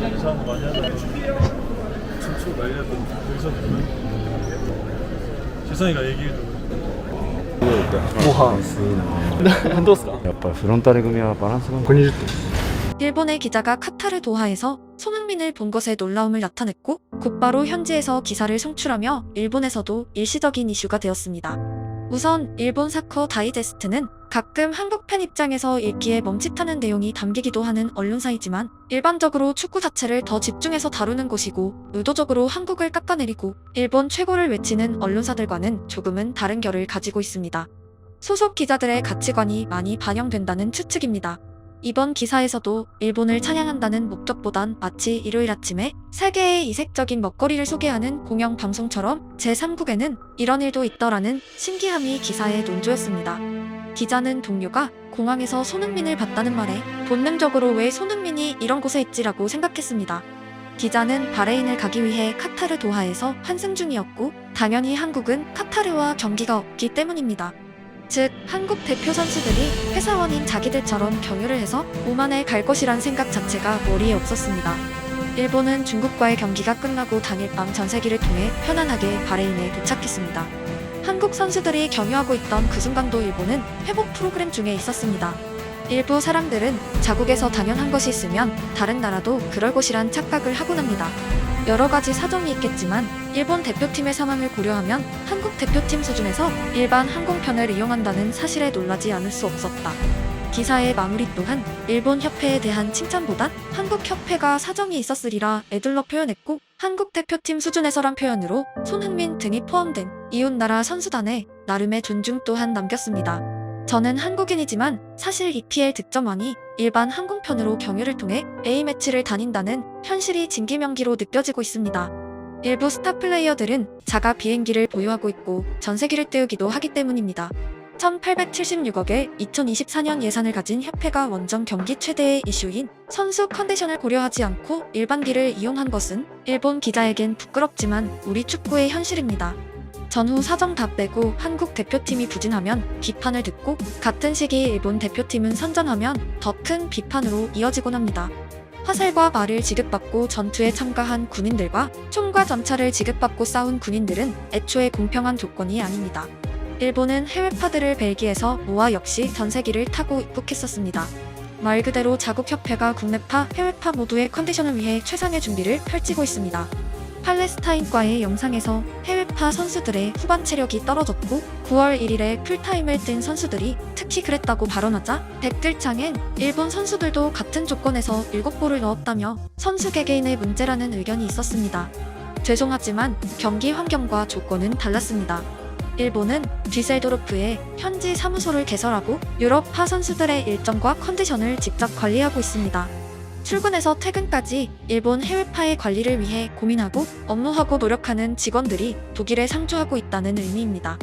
이상한 거 많이 하잖아. 춤추고 난리났던 여기서 지성이가 얘기해줘. ご飯どうすかやっぱりフロンタル組はバランスが120点 일본의 기자가 카타르 도하에서 손흥민을 본 것에 놀라움을 나타냈고 곧바로 현지에서 기사를 송출하며 일본에서도 일시적인 이슈가 되었습니다. 우선 일본 사커 다이제스트는 가끔 한국 팬 입장에서 읽기에 멈칫하는 내용이 담기기도 하는 언론사이지만 일반적으로 축구 자체를 더 집중해서 다루는 곳이고 의도적으로 한국을 깎아내리고 일본 최고를 외치는 언론사들과는 조금은 다른 결을 가지고 있습니다. 소속 기자들의 가치관이 많이 반영된다는 추측입니다. 이번 기사에서도 일본을 찬양한다는 목적보단 마치 일요일 아침에 세계의 이색적인 먹거리를 소개하는 공영 방송처럼 제3국에는 이런 일도 있더라는 신기함이 기사의 논조였습니다. 기자는 동료가 공항에서 손흥민을 봤다는 말에 본능적으로 왜 손흥민이 이런 곳에 있지라고 생각했습니다. 기자는 바레인을 가기 위해 카타르 도하에서 환승 중이었고 당연히 한국은 카타르와 경기가 없기 때문입니다. 즉 한국 대표 선수들이 회사원인 자기들처럼 경유를 해서 오만에 갈 것이란 생각 자체가 머리에 없었습니다. 일본은 중국과의 경기가 끝나고 당일 밤 전세기를 통해 편안하게 바레인에 도착했습니다. 한국 선수들이 경유하고 있던 그 순간도 일본은 회복 프로그램 중에 있었습니다. 일부 사람들은 자국에서 당연한 것이 있으면 다른 나라도 그럴 것이란 착각을 하곤 합니다. 여러 가지 사정이 있겠지만 일본 대표팀의 상황을 고려하면 한국 대표팀 수준에서 일반 항공편을 이용한다는 사실에 놀라지 않을 수 없었다. 기사의 마무리 또한 일본 협회에 대한 칭찬보다 한국 협회가 사정이 있었으리라 애둘러 표현했고 한국 대표팀 수준에서란 표현으로 손흥민 등이 포함된 이웃나라 선수단에 나름의 존중 또한 남겼습니다. 저는 한국인이지만 사실 EPL 득점왕이 일반 항공편으로 경유를 통해 A매치를 다닌다는 현실이 진기명기로 느껴지고 있습니다. 일부 스타 플레이어들은 자가 비행기를 보유하고 있고 전세기를 띄우기도 하기 때문입니다. 1876억의 2024년 예산을 가진 협회가 원정 경기 최대의 이슈인 선수 컨디션을 고려하지 않고 일반기를 이용한 것은 일본 기자에겐 부끄럽지만 우리 축구의 현실입니다. 전후 사정 다 빼고 한국 대표팀이 부진하면 비판을 듣고 같은 시기 일본 대표팀은 선전하면 더 큰 비판으로 이어지곤 합니다. 화살과 말을 지급받고 전투에 참가한 군인들과 총과 전차를 지급받고 싸운 군인들은 애초에 공평한 조건이 아닙니다. 일본은 해외파들을 벨기에에서 모아 역시 전세기를 타고 입국했었습니다. 말 그대로 자국협회가 국내파, 해외파 모두의 컨디션을 위해 최상의 준비를 펼치고 있습니다. 팔레스타인과의 영상에서 해외파 선수들의 후반 체력이 떨어졌고 9월 1일에 풀타임을 뛴 선수들이 특히 그랬다고 발언하자 댓글창엔 일본 선수들도 같은 조건에서 7골을 넣었다며 선수 개개인의 문제라는 의견이 있었습니다. 죄송하지만 경기 환경과 조건은 달랐습니다. 일본은 뒤셀도르프에 현지 사무소를 개설하고 유럽파 선수들의 일정과 컨디션을 직접 관리하고 있습니다. 출근에서 퇴근까지 일본 해외파의 관리를 위해 고민하고 업무하고 노력하는 직원들이 독일에 상주하고 있다는 의미입니다.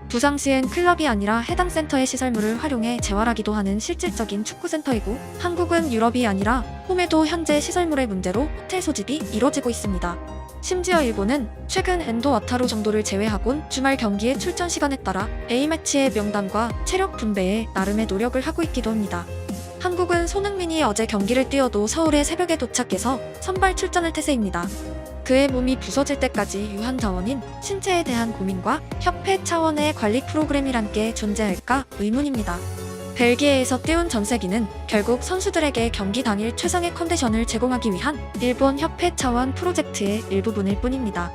부상 시엔 클럽이 아니라 해당 센터의 시설물을 활용해 재활하기도 하는 실질적인 축구센터이고 한국은 유럽이 아니라 홈에도 현재 시설물의 문제로 호텔 소집이 이뤄지고 있습니다. 심지어 일본은 최근 엔도 와타루 정도를 제외하곤 주말 경기의 출전 시간에 따라 A매치의 명단과 체력 분배에 나름의 노력을 하고 있기도 합니다. 한국은 손흥민이 어제 경기를 뛰어도 서울에 새벽에 도착해서 선발 출전을 태세입니다. 그의 몸이 부서질 때까지 유한 자원인 신체에 대한 고민과 협회 차원의 관리 프로그램이란 게 존재할까 의문입니다. 벨기에에서 띄운 전세기는 결국 선수들에게 경기 당일 최상의 컨디션을 제공하기 위한 일본 협회 차원 프로젝트의 일부분일 뿐입니다.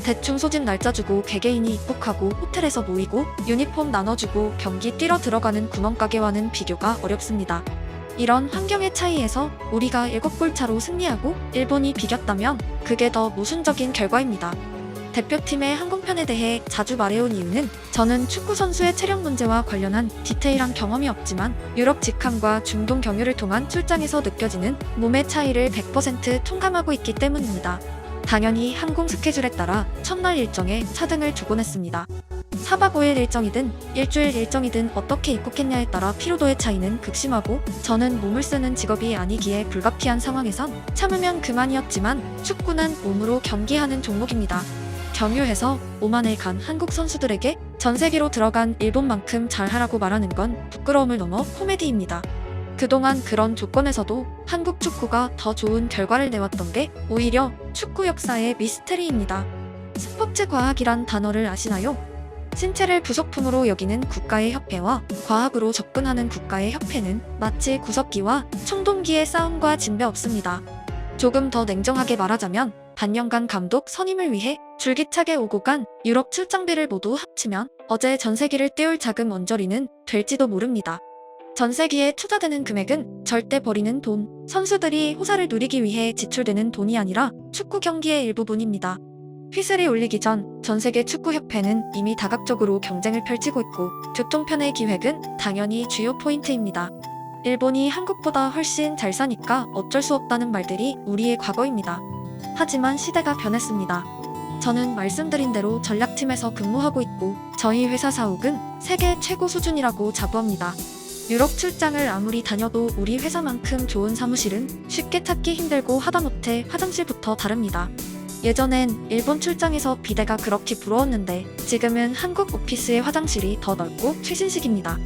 대충 소집 날짜 주고 개개인이 입국하고 호텔에서 모이고 유니폼 나눠주고 경기 뛰러 들어가는 구멍가게와는 비교가 어렵습니다. 이런 환경의 차이에서 우리가 7골 차로 승리하고 일본이 비겼다면 그게 더 모순적인 결과입니다. 대표팀의 항공편에 대해 자주 말해온 이유는 저는 축구 선수의 체력 문제와 관련한 디테일한 경험이 없지만 유럽 직항과 중동 경유를 통한 출장에서 느껴지는 몸의 차이를 100% 통감하고 있기 때문입니다. 당연히 항공 스케줄에 따라 첫날 일정에 차등을 주곤 했습니다. 4박 5일 일정이든 일주일 일정이든 어떻게 입국했냐에 따라 피로도의 차이는 극심하고 저는 몸을 쓰는 직업이 아니기에 불가피한 상황에선 참으면 그만이었지만 축구는 몸으로 경기하는 종목입니다. 경유해서 오만에 간 한국 선수들에게 전세기로 들어간 일본만큼 잘하라고 말하는 건 부끄러움을 넘어 코미디입니다. 그동안 그런 조건에서도 한국 축구가 더 좋은 결과를 내왔던 게 오히려 축구 역사의 미스테리입니다. 스포츠 과학이란 단어를 아시나요? 신체를 부속품으로 여기는 국가의 협회와 과학으로 접근하는 국가의 협회는 마치 구석기와 청동기의 싸움과 진배 없습니다. 조금 더 냉정하게 말하자면 반년간 감독 선임을 위해 줄기차게 오고 간 유럽 출장비를 모두 합치면 어제 전세기를 띄울 자금 언저리는 될지도 모릅니다. 전세기에 투자되는 금액은 절대 버리는 돈, 선수들이 호사를 누리기 위해 지출되는 돈이 아니라 축구 경기의 일부분입니다. 휘슬이 울리기 전 전세계 축구협회는 이미 다각적으로 경쟁을 펼치고 있고 교통편의 기획은 당연히 주요 포인트입니다. 일본이 한국보다 훨씬 잘 사니까 어쩔 수 없다는 말들이 우리의 과거입니다. 하지만 시대가 변했습니다. 저는 말씀드린 대로 전략팀에서 근무하고 있고 저희 회사 사옥은 세계 최고 수준이라고 자부합니다. 유럽 출장을 아무리 다녀도 우리 회사만큼 좋은 사무실은 쉽게 찾기 힘들고 하다못해 화장실부터 다릅니다. 예전엔 일본 출장에서 비대가 그렇게 부러웠는데 지금은 한국 오피스의 화장실이 더 넓고 최신식입니다.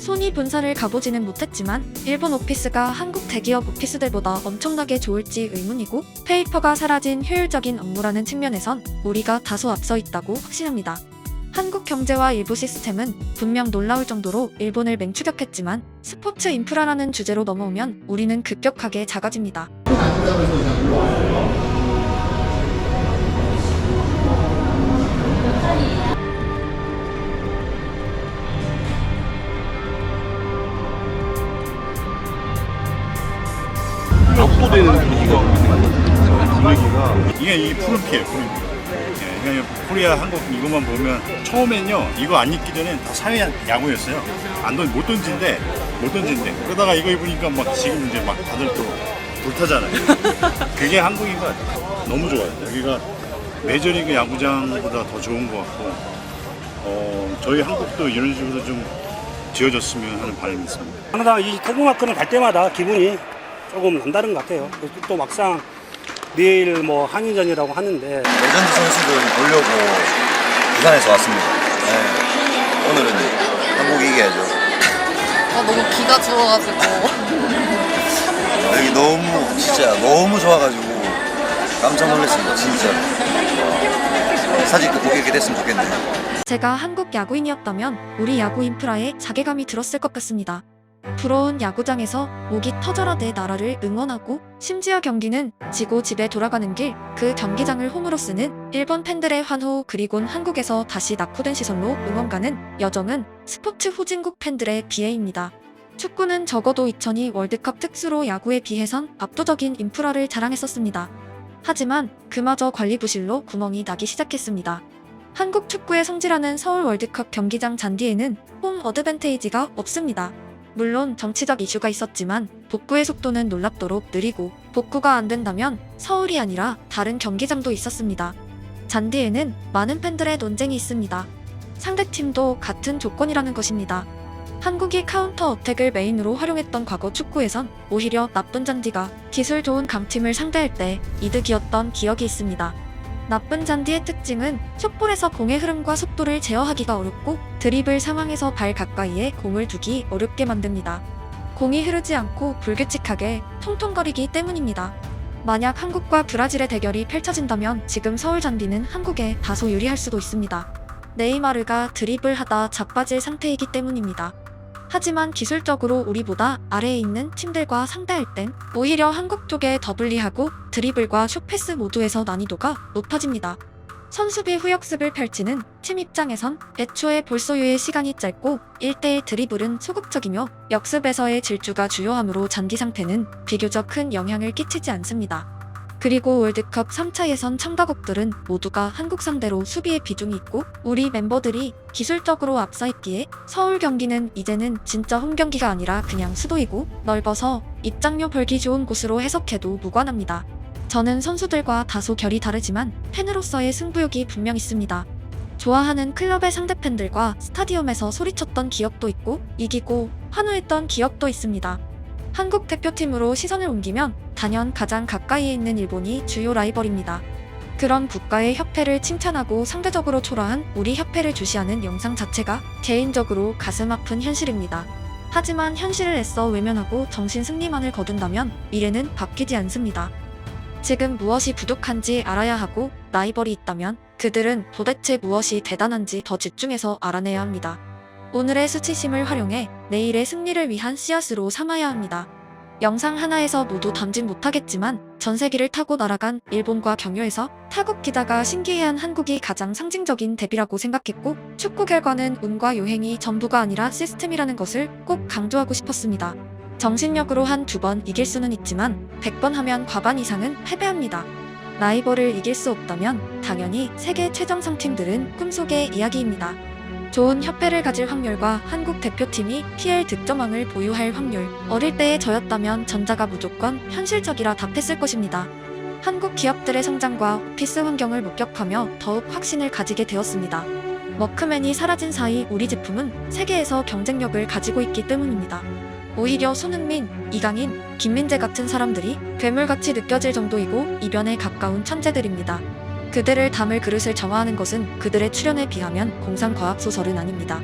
손이 본사를 가보지는 못했지만 일본 오피스가 한국 대기업 오피스들보다 엄청나게 좋을지 의문이고 페이퍼가 사라진 효율적인 업무라는 측면에선 우리가 다소 앞서 있다고 확신합니다. 한국 경제와 일부 시스템은 분명 놀라울 정도로 일본을 맹추격했지만 스포츠 인프라라는 주제로 넘어오면 우리는 급격하게 작아집니다. 압도되는 분위기가 이게 푸른피예요, 푸른피. 예, 그냥 코리아, 한국 이것만 보면 처음엔요 이거 안 입기 전엔 다 사회 야구였어요. 못 던진대. 그러다가 이거 입으니까 막 지금 이제 막 다들 또 불타잖아요. 그게 한국인 것 같아요. 너무 좋아요. 여기가 메이저리그 야구장보다 더 좋은 것 같고 저희 한국도 이런 식으로 좀 지어졌으면 하는 바람이 있습니다. 항상 이 토그마크는 갈 때마다 기분이 조금 남다른 것 같아요. 또 막상 내일 뭐 한일전이라고 하는데 레전드 선수들 보려고 부산에서 왔습니다. 네. 오늘은 한국이 이겨야죠. 너무 기가 죽어가지고 여기 너무 진짜 너무 좋아가지고 깜짝 놀랐습니다. 진짜 사직도 꼭 이렇게 됐으면 좋겠네요. 제가 한국 야구인이었다면 우리 야구 인프라에 자괴감이 들었을 것 같습니다. 부러운 야구장에서 목이 터져라 내 나라를 응원하고 심지어 경기는 지고 집에 돌아가는 길 그 경기장을 홈으로 쓰는 일본 팬들의 환호 그리곤 한국에서 다시 낙후된 시선로 응원 가는 여정은 스포츠 후진국 팬들의 비애입니다. 축구는 적어도 2002 월드컵 특수로 야구에 비해선 압도적인 인프라를 자랑했었습니다. 하지만 그마저 관리 부실로 구멍이 나기 시작했습니다. 한국 축구의 성지라는 서울 월드컵 경기장 잔디에는 홈 어드밴테이지가 없습니다. 물론 정치적 이슈가 있었지만 복구의 속도는 놀랍도록 느리고 복구가 안 된다면 서울이 아니라 다른 경기장도 있었습니다. 잔디에는 많은 팬들의 논쟁이 있습니다. 상대팀도 같은 조건이라는 것입니다. 한국이 카운터 어택을 메인으로 활용했던 과거 축구에선 오히려 나쁜 잔디가 기술 좋은 강팀을 상대할 때 이득이었던 기억이 있습니다. 나쁜 잔디의 특징은 숏볼에서 공의 흐름과 속도를 제어하기가 어렵고 드리블 상황에서 발 가까이에 공을 두기 어렵게 만듭니다. 공이 흐르지 않고 불규칙하게 통통거리기 때문입니다. 만약 한국과 브라질의 대결이 펼쳐진다면 지금 서울 잔디는 한국에 다소 유리할 수도 있습니다. 네이마르가 드리블하다 자빠질 상태이기 때문입니다. 하지만 기술적으로 우리보다 아래에 있는 팀들과 상대할 땐 오히려 한국 쪽에 더 불리하고 드리블과 숏패스 모두에서 난이도가 높아집니다. 선수비 후역습을 펼치는 팀 입장에선 애초에 볼 소유의 시간이 짧고 1대1 드리블은 소극적이며 역습에서의 질주가 주요하므로 잔디 상태는 비교적 큰 영향을 끼치지 않습니다. 그리고 월드컵 3차 예선 참가국들은 모두가 한국 상대로 수비의 비중이 있고 우리 멤버들이 기술적으로 앞서 있기에 서울 경기는 이제는 진짜 홈 경기가 아니라 그냥 수도이고 넓어서 입장료 벌기 좋은 곳으로 해석해도 무관합니다. 저는 선수들과 다소 결이 다르지만 팬으로서의 승부욕이 분명 있습니다. 좋아하는 클럽의 상대팬들과 스타디움에서 소리쳤던 기억도 있고 이기고 환호했던 기억도 있습니다. 한국 대표팀으로 시선을 옮기면 단연 가장 가까이에 있는 일본이 주요 라이벌입니다. 그런 국가의 협회를 칭찬하고 상대적으로 초라한 우리 협회를 주시하는 영상 자체가 개인적으로 가슴 아픈 현실입니다. 하지만 현실을 애써 외면하고 정신 승리만을 거둔다면 미래는 바뀌지 않습니다. 지금 무엇이 부족한지 알아야 하고 라이벌이 있다면 그들은 도대체 무엇이 대단한지 더 집중해서 알아내야 합니다. 오늘의 수치심을 활용해 내일의 승리를 위한 씨앗으로 삼아야 합니다. 영상 하나에서 모두 담진 못하겠지만 전세기를 타고 날아간 일본과 경유해서 타국 기자가 신기해한 한국이 가장 상징적인 대비라고 생각했고 축구 결과는 운과 요행이 전부가 아니라 시스템이라는 것을 꼭 강조하고 싶었습니다. 정신력으로 한 2번 이길 수는 있지만 100번 하면 과반 이상은 패배합니다. 라이벌을 이길 수 없다면 당연히 세계 최정상 팀들은 꿈속의 이야기입니다. 좋은 협회를 가질 확률과 한국 대표팀이 PL 득점왕을 보유할 확률, 어릴 때의 저였다면 전자가 무조건 현실적이라 답했을 것입니다. 한국 기업들의 성장과 오피스 환경을 목격하며 더욱 확신을 가지게 되었습니다. 워크맨이 사라진 사이 우리 제품은 세계에서 경쟁력을 가지고 있기 때문입니다. 오히려 손흥민, 이강인, 김민재 같은 사람들이 괴물같이 느껴질 정도이고 이변에 가까운 천재들입니다. 그들을 담을 그릇을 정화하는 것은 그들의 출연에 비하면 공상과학소설은 아닙니다.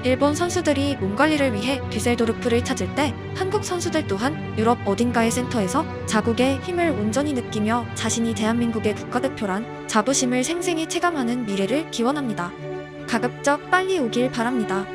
일본 선수들이 몸 관리를 위해 뒤셀도르프를 찾을 때 한국 선수들 또한 유럽 어딘가의 센터에서 자국의 힘을 온전히 느끼며 자신이 대한민국의 국가대표란 자부심을 생생히 체감하는 미래를 기원합니다. 가급적 빨리 오길 바랍니다.